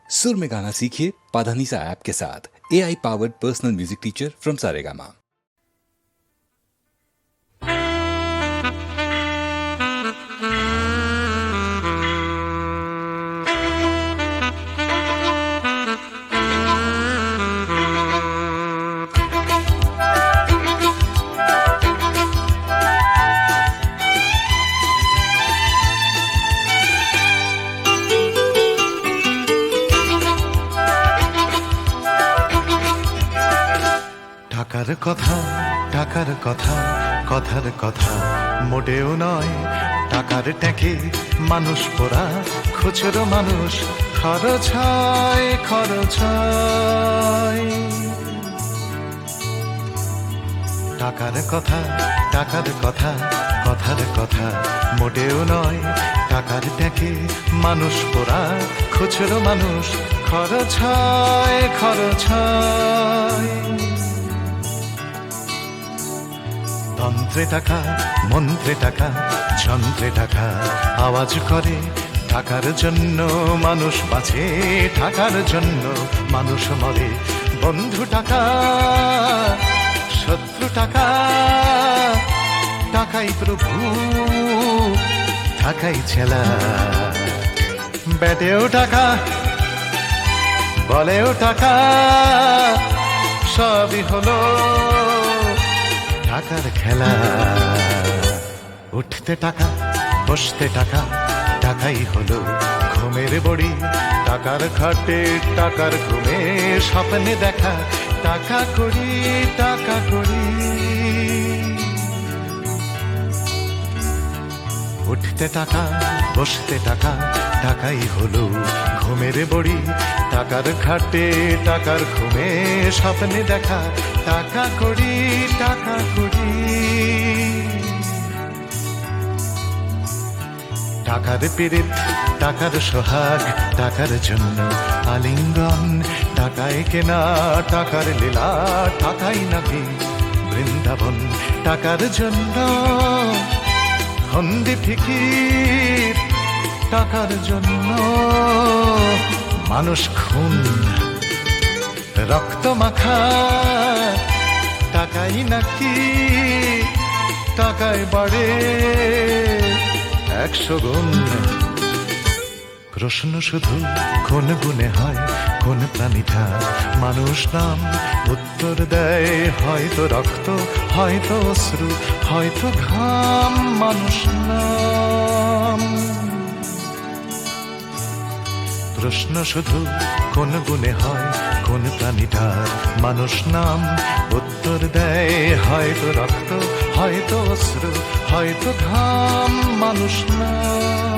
सुर में गाना सीखिए पाधानीसा ऐप के साथ। AI powered personal music teacher from Saregama. টাকার কথা টাকার কথা কথার কথা মোটেও নয়, টাকার ট্যাঁকে মানুষ পোড়া খুচরো মানুষ খরচ হয় খরচ হয়। টাকার কথা টাকার কথা কথার কথা মোটেও নয়, টাকার ট্যাঁকে মানুষ পোড়া খুচরো মানুষ খরচ হয় খরচ হয়। তন্ত্রে টাকা মন্ত্রে টাকা যন্ত্রে টাকা আওয়াজ করে, টাকার জন্য মানুষ বাঁচে, টাকার জন্য মানুষ মরে। বন্ধু টাকা শত্রু টাকা, টাকাই প্রভু টাকাই ছেলা। ব্যাটেও টাকা বলেও টাকা, সবই হলো টাকার খেলা। উঠতে টাকা বসতে টাকা, টাকাই হলো ঘুমের বড়ি। টাকার খাটে টাকার ঘুমে স্বপ্নে দেখা, টাকা করি টাকা করি। উঠতে টাকা বসতে টাকা, টাকাই হলো ঘুমের বড়ি। টাকার খাটে টাকার ঘুমে স্বপ্নে দেখা, টাকা করি টাকা করি। টাকার পীড়িত টাকার সোহাগ, টাকার জন্য আলিঙ্গন। টাকায় কেনা টাকার লীলা, টাকাই নাকি বৃন্দাবন। টাকার জন্য হন্দি ফিকির, টাকার জন্য মানুষ খুন রক্ত মাখা। টাকাই নাকি টাকায় বাড়ে 100 গুণ। প্রশ্ন শুধু কোন গুণে হয়, কোন প্রাণীটা মানুষ নাম? উত্তর দেয় হয়তো রক্ত, হয়তো অশ্রু, হয়তো ঘাম। মানুষ নাম প্রশ্ন শুধু কোন গুণে হয়, কোন প্রাণীটার মানুষ নাম? উত্তর দেয় হয়তো রক্ত, হয়তো অশ্রু, হয়তো ঘাম। মানুষ নাম।